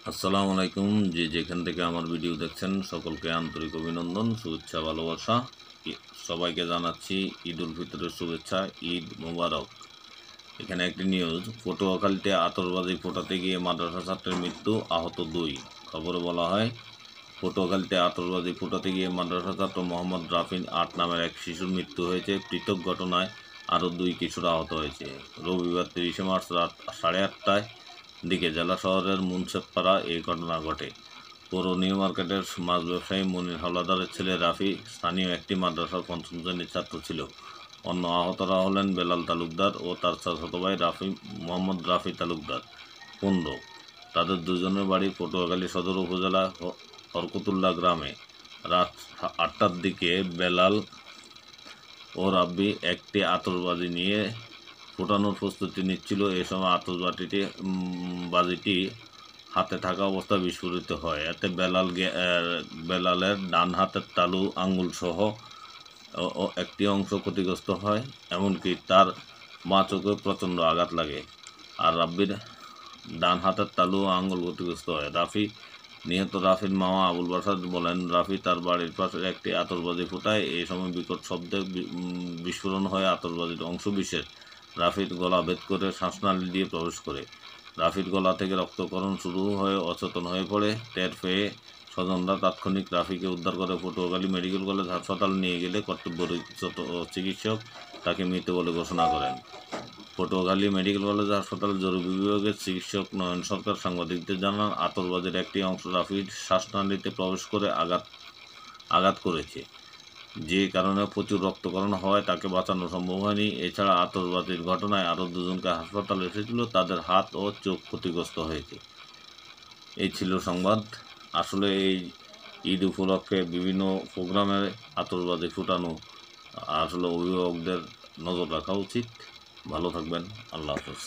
আসসালামু আলাইকুম। যে যেখান থেকে আমার ভিডিও দেখছেন সকলকে আন্তরিক অভিনন্দন, শুভেচ্ছা, ভালোবাসা। সবাইকে জানাচ্ছি ঈদ উল ফিতরের শুভেচ্ছা, ঈদ মোবারক। এখানে একটি নিউজ, পটুয়াখালীতে আতশবাজি ফোটাতে গিয়ে মাদ্রাসা ছাত্রের মৃত্যু, আহত 2। খবরে বলা হয়, পটুয়াখালীতে আতশবাজি ফোটাতে গিয়ে মাদ্রাসা ছাত্র মোহাম্মদ রাফিন 8 নামের এক শিশুর মৃত্যু হয়েছে। পৃথক ঘটনায় আরও 2 কিশোর আহত হয়েছে। রবিবার 30 মার্চ রাত 8:30টায় দিকে জেলা শহরের মুন্সেফপাড়া এই ঘটনা ঘটে। পৌর নিউ মার্কেটের মাছ ব্যবসায়ী মনির হাওলাদারের ছেলে রাফি স্থানীয় একটি মাদ্রাসার 5ম শ্রেণীর ছাত্র ছিল। অন্য আহতরা হলেন বেলাল তালুকদার ও তার চাচাতো ভাই মোহাম্মদ রাফি তালুকদার, 15। তাদের দুজনের বাড়ি পটুয়াখালী সদর উপজেলা হরকতুল্লাহ গ্রামে। রাত 8টার দিকে বেলাল ও রাব্বি একটি আতশবাজি নিয়ে ফোটানোর প্রস্তুতি নিচ্ছিল। এ সময় বাজিটি হাতে থাকা অবস্থায় বিস্ফোরিত হয়। এতে বেলালের ডান হাতের তালু আঙ্গুল সহ একটি অংশ ক্ষতিগ্রস্ত হয়, এমনকি তার মা চোখে প্রচণ্ড আঘাত লাগে। আর রাব্বির ডান হাতের তালু ও আঙ্গুল ক্ষতিগ্রস্ত হয়। নিহত রাফির মামা আবুল বাসার বলেন, রাফি তার বাড়ির পাশে একটি আতশবাজি ফোটায়। এই সময় বিকট শব্দে বিস্ফোরণ হয় আতশবাজির অংশবিশেষ রাফির গলা ভেদ করে শ্বাসনালী দিয়ে প্রবেশ করে। রাফির গলা থেকে রক্তক্ষরণ শুরু হয়ে অচেতন হয়ে পড়ে। টের পেয়ে স্বজনরা তাৎক্ষণিক রাফিকে উদ্ধার করে পটুয়াখালী মেডিকেল কলেজ হাসপাতাল নিয়ে গেলে কর্তব্যরত চিকিৎসক তাকে মৃত বলে ঘোষণা করেন। পটুয়াখালী মেডিকেল কলেজ হাসপাতালের জরুরি বিভাগের চিকিৎসক নয়ন সরকার সাংবাদিকদের জানান, আতশবাজির একটি অংশ রাফির শ্বাসনালীতে প্রবেশ করে আঘাত করেছে, যে কারণে প্রচুর রক্তক্ষরণ হওয়ায় তাকে বাঁচানো সম্ভব হয়নি। এছাড়া আতশবাজির ঘটনায় আরও 2জনকে হাসপাতালে এসেছিল, তাদের হাত ও চোখ ক্ষতিগ্রস্ত হয়েছে। এই ছিল সংবাদ। আসলে এই ঈদ উপলক্ষে বিভিন্ন প্রোগ্রামে আতশবাজি ফুটানো আসলে অভিভাবকদের নজর রাখা উচিত। ভালো থাকবেন। আল্লাহ হাফেজ।